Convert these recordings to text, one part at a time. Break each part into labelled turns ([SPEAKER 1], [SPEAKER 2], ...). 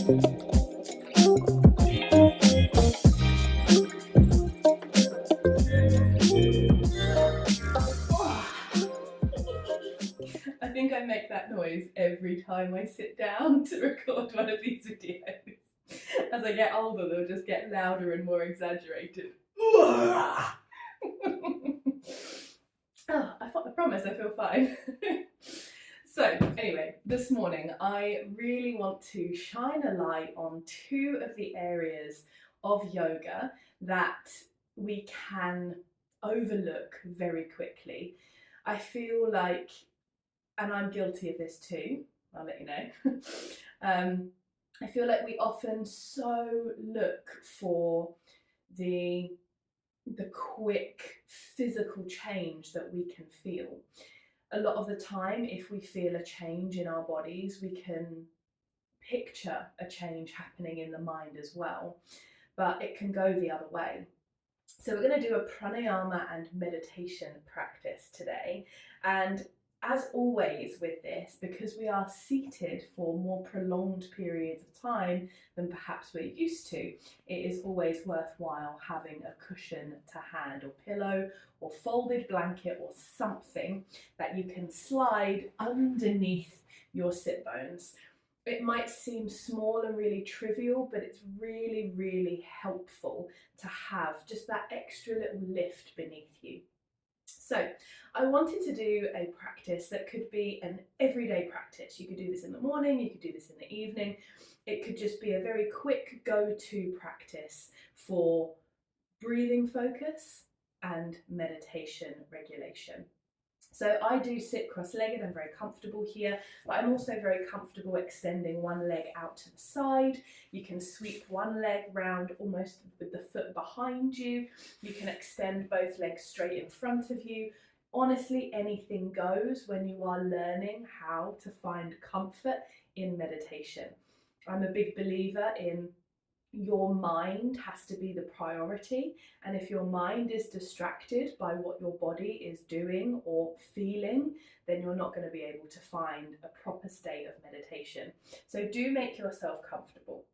[SPEAKER 1] I think I make that noise every time I sit down to record one of these videos. As I get older, they'll just get louder and more exaggerated. Oh, I promise I feel fine. So, anyway, this morning I really want to shine a light on two of the areas of yoga that we can overlook very quickly. I feel like, and I'm guilty of this too, I'll let you know. I feel like we often so look for the quick physical change that we can feel. A lot of the time, if we feel a change in our bodies, we can picture a change happening in the mind as well, but it can go the other way. So we're going to do a pranayama and meditation practice today. And as always with this, because we are seated for more prolonged periods of time than perhaps we're used to, it is always worthwhile having a cushion to hand or pillow or folded blanket or something that you can slide underneath your sit bones. It might seem small and really trivial, but it's really, really helpful to have just that extra little lift beneath you. So I wanted to do a practice that could be an everyday practice. You could do this in the morning, you could do this in the evening. It could just be a very quick go-to practice for breathing focus and meditation regulation. So I do sit cross-legged, I'm very comfortable here, but I'm also very comfortable extending one leg out to the side. You can sweep one leg round almost with the foot behind you. You can extend both legs straight in front of you. Honestly, anything goes when you are learning how to find comfort in meditation. I'm a big believer in your mind has to be the priority, and if your mind is distracted by what your body is doing or feeling, then you're not going to be able to find a proper state of meditation. So do make yourself comfortable.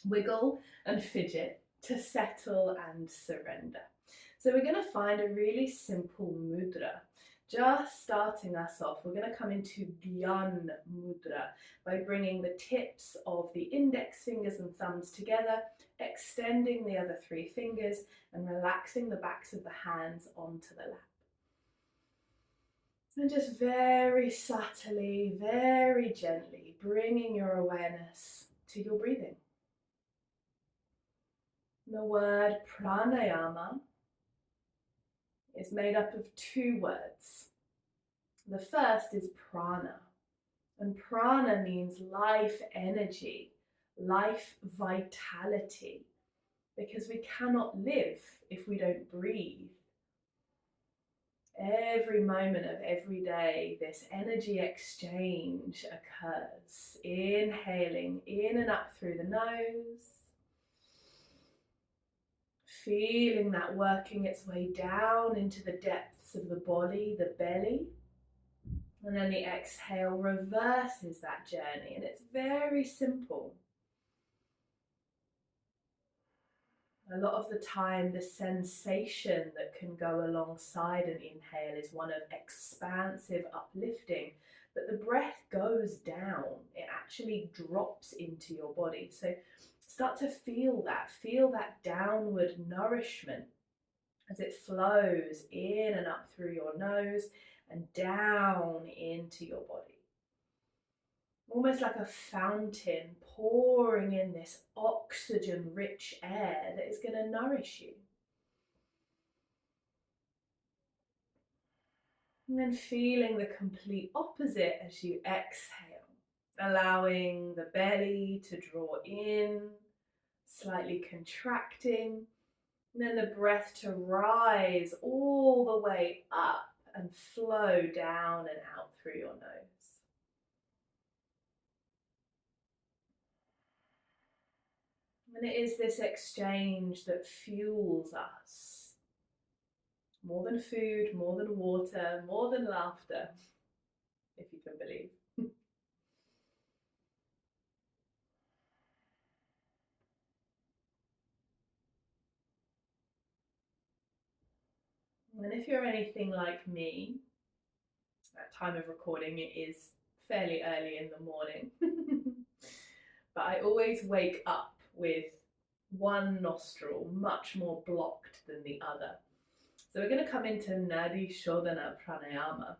[SPEAKER 1] Wiggle and fidget to settle and surrender. So we're going to find a really simple mudra. Just starting us off, we're going to come into Dhyan Mudra by bringing the tips of the index fingers and thumbs together, extending the other three fingers and relaxing the backs of the hands onto the lap. And just very subtly, very gently, bringing your awareness to your breathing. The word pranayama is made up of two words. The first is prana, and prana means life energy, life vitality, because we cannot live if we don't breathe. Every moment of every day, this energy exchange occurs. Inhaling in and up through the nose, feeling that working its way down into the depths of the body, the belly. And then the exhale reverses that journey, and it's very simple. A lot of the time, the sensation that can go alongside an inhale is one of expansive uplifting, but the breath goes down. It actually drops into your body. So start to feel that downward nourishment as it flows in and up through your nose and down into your body. Almost like a fountain pouring in this oxygen-rich air that is going to nourish you. And then feeling the complete opposite as you exhale, allowing the belly to draw in, slightly contracting, and then the breath to rise all the way up and flow down and out through your nose. And it is this exchange that fuels us. More than food, more than water, more than laughter, if you can believe. And if you're anything like me, at time of recording it is fairly early in the morning, but I always wake up with one nostril much more blocked than the other. So we're going to come into Nadi Shodhana Pranayama.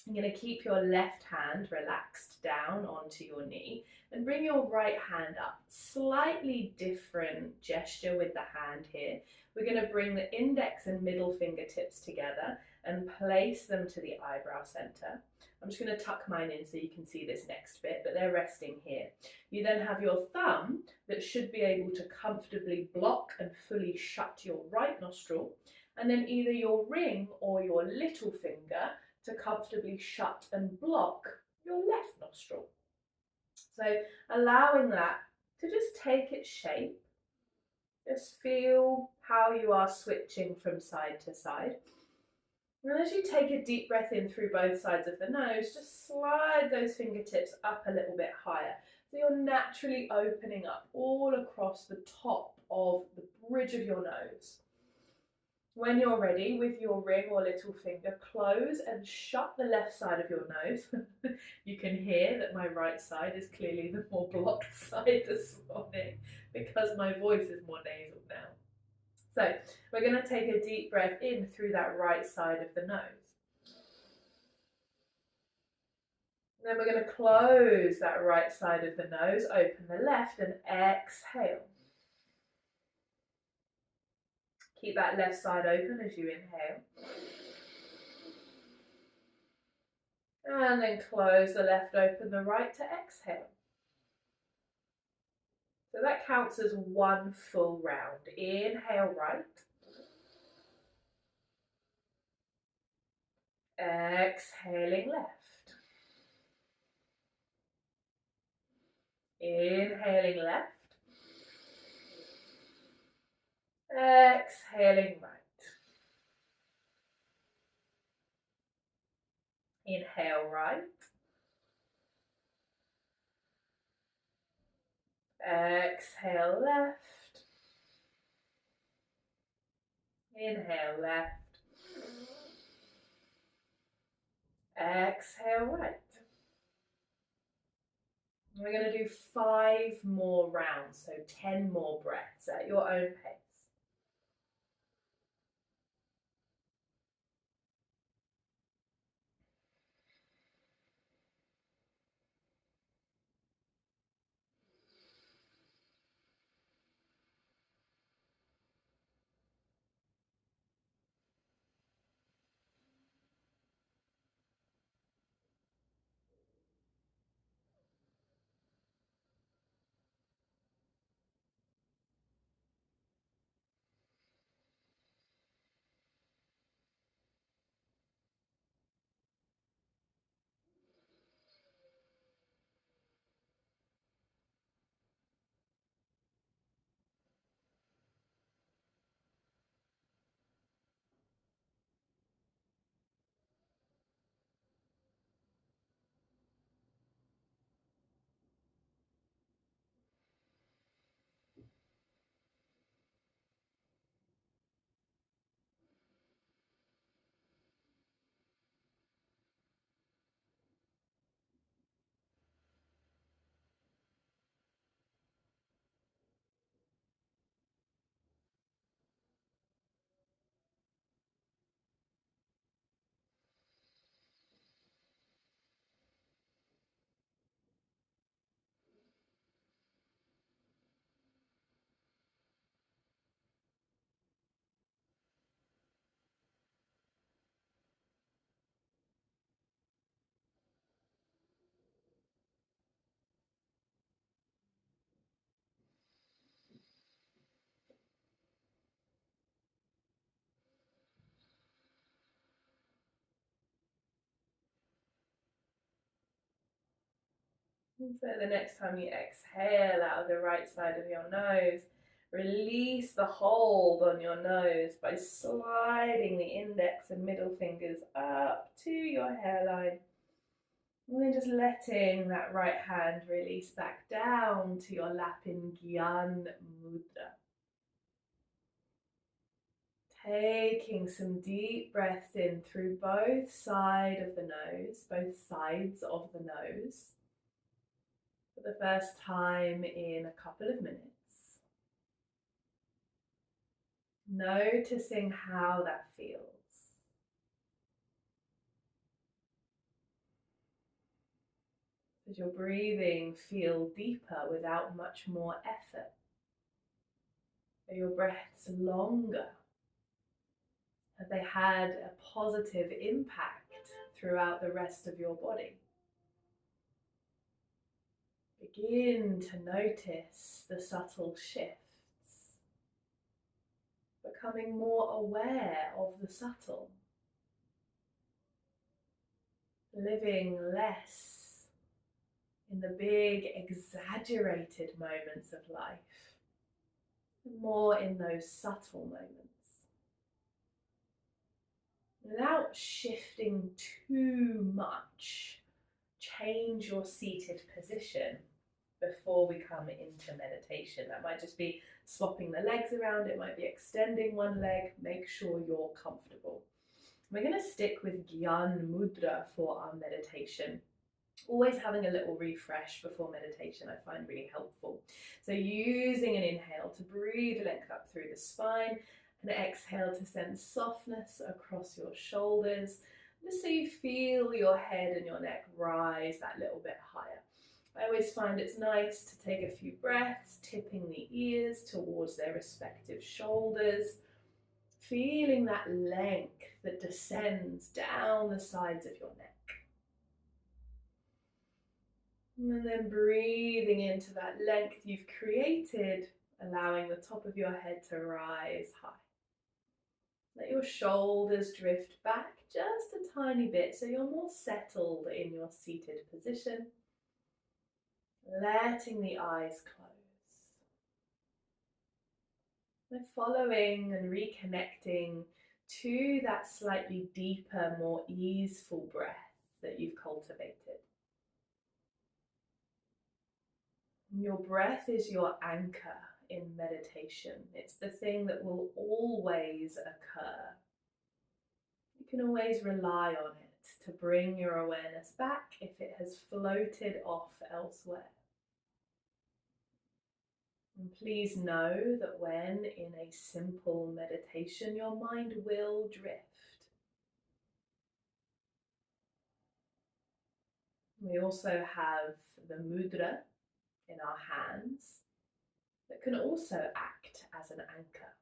[SPEAKER 1] You're going to keep your left hand relaxed down onto your knee and bring your right hand up. Slightly different gesture with the hand here. We're going to bring the index and middle fingertips together and place them to the eyebrow center. I'm just going to tuck mine in so you can see this next bit, but they're resting here. You then have your thumb that should be able to comfortably block and fully shut your right nostril, and then either your ring or your little finger to comfortably shut and block your left nostril. So allowing that to just take its shape. Just feel how you are switching from side to side. And as you take a deep breath in through both sides of the nose, just slide those fingertips up a little bit higher. So you're naturally opening up all across the top of the bridge of your nose. When you're ready, with your ring or little finger, close and shut the left side of your nose. You can hear that my right side is clearly the more blocked side this morning because my voice is more nasal now. So we're going to take a deep breath in through that right side of the nose. Then we're going to close that right side of the nose, open the left and exhale. Keep that left side open as you inhale. And then close the left, open the right to exhale. So that counts as one full round. Inhale right. Exhaling left. Inhaling left. Exhaling right. Inhale right. Exhale left. Inhale left. Exhale right. We're going to do 5 more rounds, so 10 more breaths at your own pace. And so the next time you exhale out of the right side of your nose, release the hold on your nose by sliding the index and middle fingers up to your hairline. And then just letting that right hand release back down to your lap in Gyan Mudra. Taking some deep breaths in through both sides of the nose, both sides of the nose, for the first time in a couple of minutes. Noticing how that feels. Does your breathing feel deeper without much more effort? Are your breaths longer? Have they had a positive impact throughout the rest of your body? Begin to notice the subtle shifts, becoming more aware of the subtle, living less in the big exaggerated moments of life, more in those subtle moments. Without shifting too much, change your seated position before we come into meditation. That might just be swapping the legs around, it might be extending one leg. Make sure you're comfortable. We're going to stick with Gyan Mudra for our meditation. Always having a little refresh before meditation I find really helpful. So using an inhale to breathe length up through the spine, and exhale to send softness across your shoulders, just so you feel your head and your neck rise that little bit higher. I always find it's nice to take a few breaths, tipping the ears towards their respective shoulders, feeling that length that descends down the sides of your neck. And then breathing into that length you've created, allowing the top of your head to rise high. Let your shoulders drift back just a tiny bit so you're more settled in your seated position. Letting the eyes close. And following and reconnecting to that slightly deeper, more easeful breath that you've cultivated. Your breath is your anchor in meditation. It's the thing that will always occur. You can always rely on it to bring your awareness back if it has floated off elsewhere. And please know that when in a simple meditation, your mind will drift. We also have the mudra in our hands that can also act as an anchor.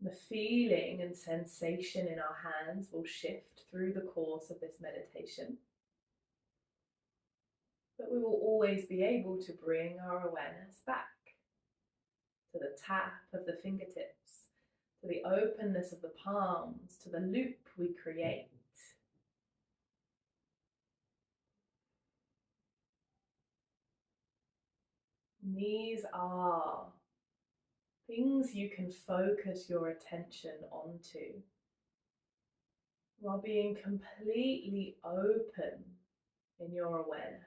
[SPEAKER 1] The feeling and sensation in our hands will shift through the course of this meditation, but we will always be able to bring our awareness back to the tap of the fingertips, to the openness of the palms, to the loop we create. These are things you can focus your attention onto while being completely open in your awareness.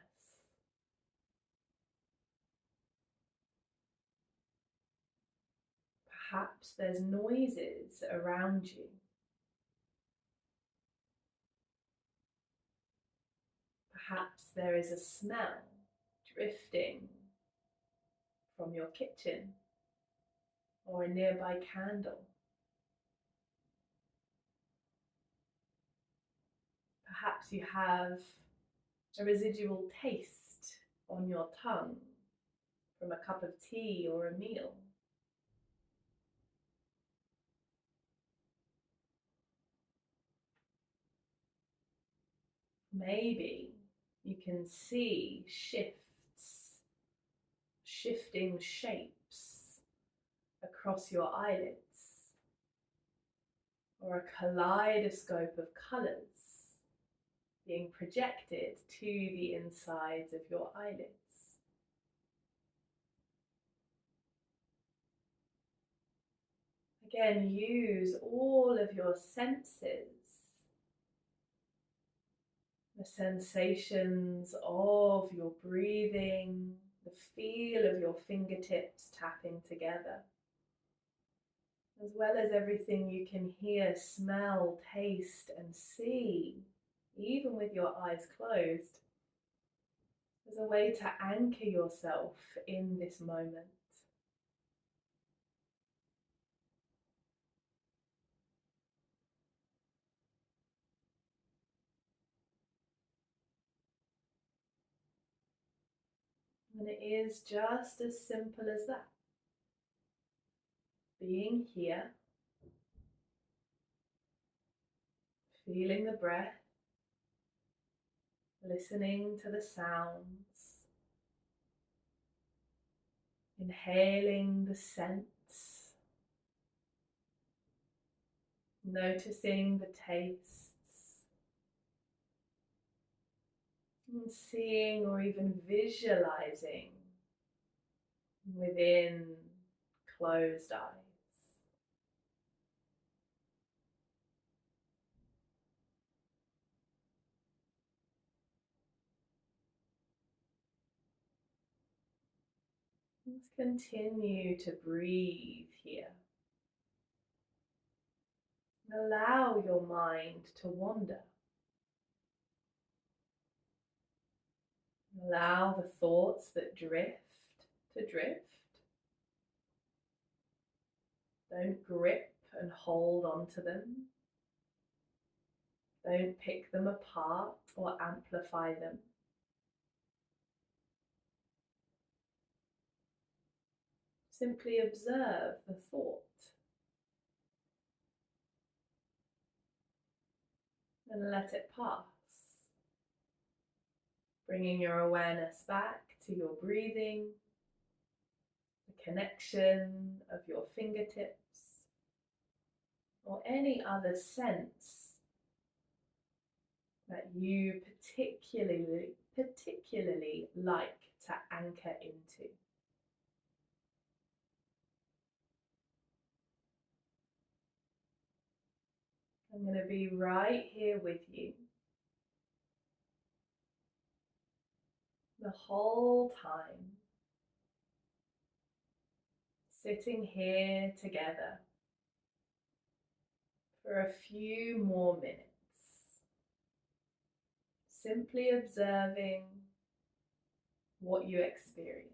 [SPEAKER 1] Perhaps there's noises around you. Perhaps there is a smell drifting from your kitchen or a nearby candle. Perhaps you have a residual taste on your tongue from a cup of tea or a meal. Maybe you can see shifting shapes across your eyelids, or a kaleidoscope of colours being projected to the insides of your eyelids. Again, use all of your senses. The sensations of your breathing, the feel of your fingertips tapping together. as well as everything you can hear, smell, taste, and see, even with your eyes closed, as a way to anchor yourself in this moment. And it is just as simple as that. Being here, feeling the breath, listening to the sounds, inhaling the scents, noticing the tastes, and seeing or even visualizing within closed eyes. Let's continue to breathe here. Allow your mind to wander. Allow the thoughts that drift to drift. Don't grip and hold onto them. Don't pick them apart or amplify them. Simply observe the thought and let it pass, bringing your awareness back to your breathing, the connection of your fingertips, or any other sense that you particularly like to anchor into. I'm going to be right here with you the whole time, sitting here together for a few more minutes, simply observing what you experience.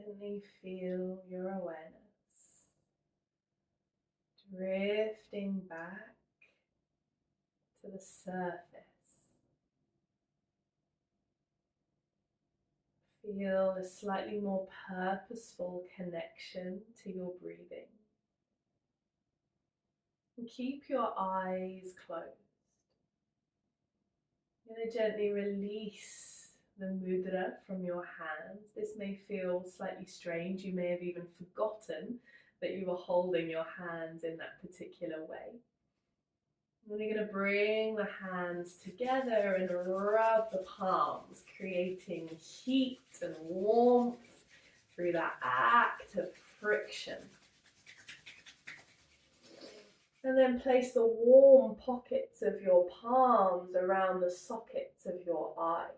[SPEAKER 1] Gently feel your awareness drifting back to the surface. Feel a slightly more purposeful connection to your breathing. And keep your eyes closed. You're going to gently release the mudra from your hands. This may feel slightly strange. You may have even forgotten that you were holding your hands in that particular way. And then you're going to bring the hands together and rub the palms, creating heat and warmth through that act of friction. And then place the warm pockets of your palms around the sockets of your eyes.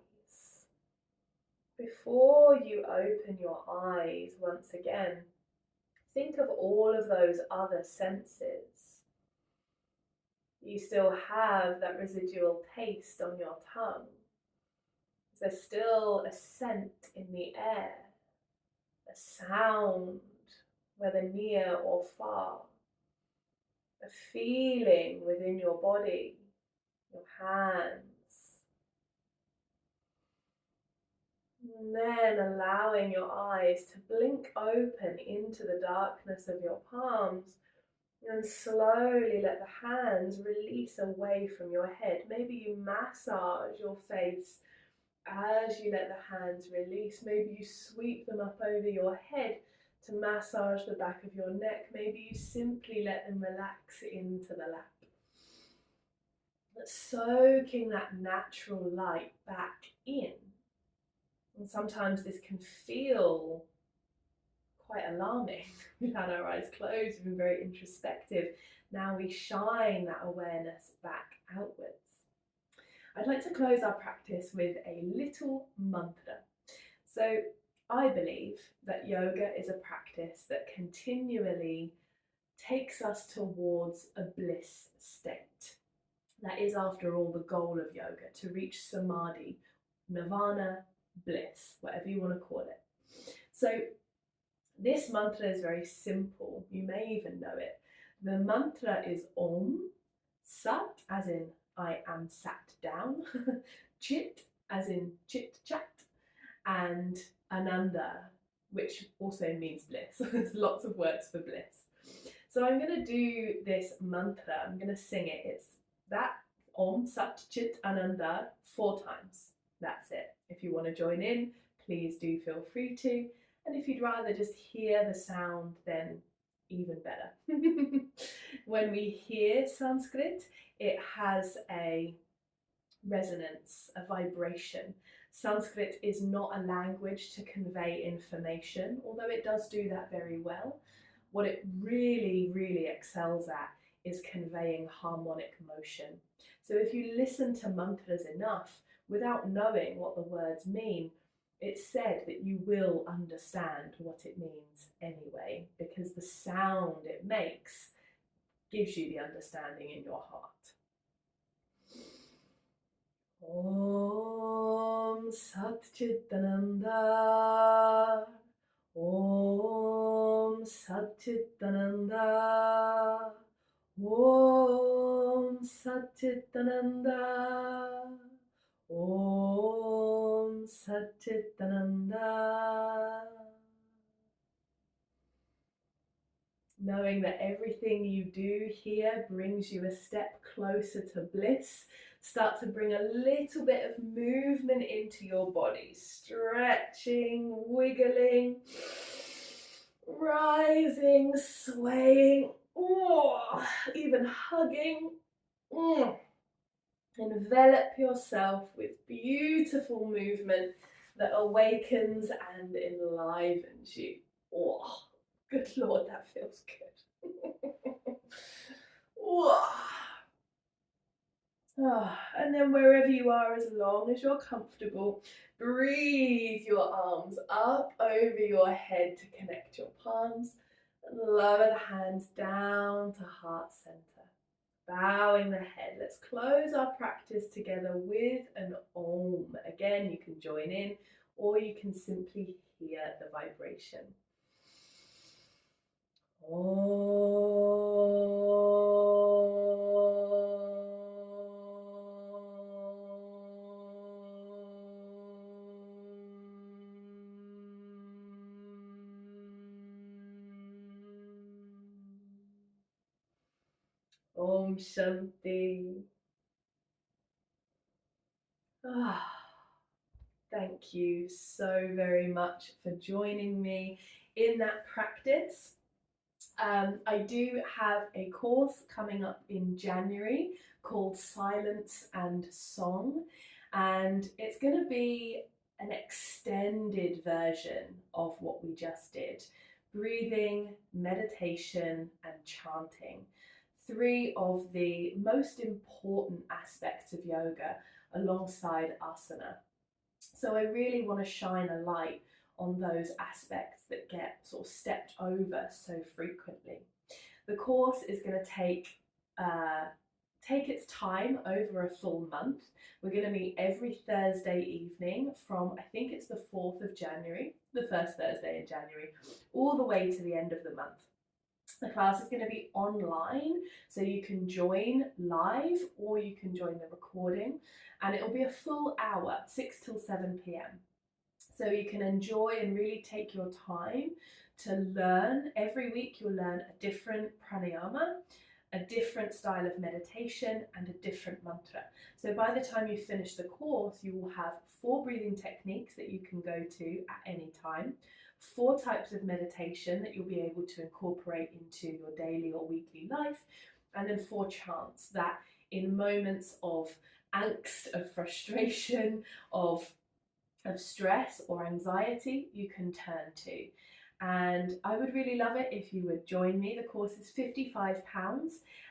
[SPEAKER 1] Before you open your eyes once again, think of all of those other senses. You still have that residual taste on your tongue. There's still a scent in the air, a sound, whether near or far, a feeling within your body, your hands. And then allowing your eyes to blink open into the darkness of your palms, and slowly let the hands release away from your head. Maybe you massage your face as you let the hands release. Maybe you sweep them up over your head to massage the back of your neck. Maybe you simply let them relax into the lap. But soaking that natural light back in. And sometimes this can feel quite alarming. We've had our eyes closed, we've been very introspective. Now we shine that awareness back outwards. I'd like to close our practice with a little mantra. So I believe that yoga is a practice that continually takes us towards a bliss state. That is, after all, the goal of yoga, to reach samadhi, nirvana, bliss, whatever you want to call it. So this mantra is very simple. You may even know it. The mantra is Om, Sat, as in I am sat down, Chit, as in chit chat, and Ananda, which also means bliss. There's lots of words for bliss. So I'm going to do this mantra. I'm going to sing it. It's that Om, Sat, Chit, Ananda 4 times. That's it. If you want to join in, please do feel free to. And if you'd rather just hear the sound, then even better. When we hear Sanskrit, it has a resonance, a vibration. Sanskrit is not a language to convey information, although it does do that very well. What it really, really excels at is conveying harmonic motion. So if you listen to mantras enough without knowing what the words mean, it's said that you will understand what it means anyway, because the sound it makes gives you the understanding in your heart. Om Sat Chit Ananda, Om Sat Chit Ananda, Om Sat Chit Ananda, Om Sat Chit Ananda. Knowing that everything you do here brings you a step closer to bliss, start to bring a little bit of movement into your body, stretching, wiggling, rising, swaying, even hugging. Envelop yourself with beautiful movement that awakens and enlivens you. Good Lord, that feels good. And then wherever you are, as long as you're comfortable, breathe your arms up over your head to connect your palms, and lower the hands down to heart center. Bowing the head. Let's close our practice together with an Om. Again, you can join in or you can simply hear the vibration. Om Shanti. Thank you so very much for joining me in that practice. I do have a course coming up in January called Silence and Song, and it's going to be an extended version of what we just did: breathing, meditation, and chanting. 3 of the most important aspects of yoga alongside asana. So I really want to shine a light on those aspects that get sort of stepped over so frequently. The course is going to take its time over a full month. We're going to meet every Thursday evening from, I think it's the 4th of January, the first Thursday in January, all the way to the end of the month. The class is going to be online, so you can join live or you can join the recording, and it'll be a full hour, 6 till 7 p.m. So you can enjoy and really take your time to learn. Every week you'll learn a different pranayama, a different style of meditation, and a different mantra. So by the time you finish the course, you will have 4 breathing techniques that you can go to at any time, 4 types of meditation that you'll be able to incorporate into your daily or weekly life, and then 4 chants that in moments of angst, of frustration, of stress or anxiety, you can turn to. And I would really love it if you would join me. The course is £55,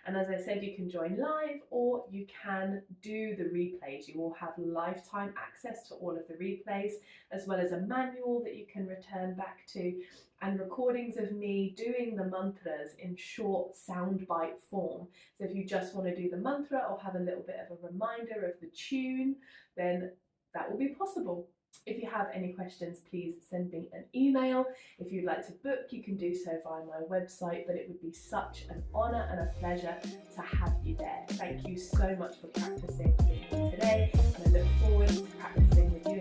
[SPEAKER 1] and as I said, you can join live or you can do the replays. You will have lifetime access to all of the replays, as well as a manual that you can return back to, and recordings of me doing the mantras in short soundbite form. So if you just want to do the mantra or have a little bit of a reminder of the tune, then that will be possible. If you have any questions, please send me an email. If you'd like to book, you can do so via my website, but it would be such an honour and a pleasure to have you there. Thank you so much for practicing with me today, and I look forward to practicing with you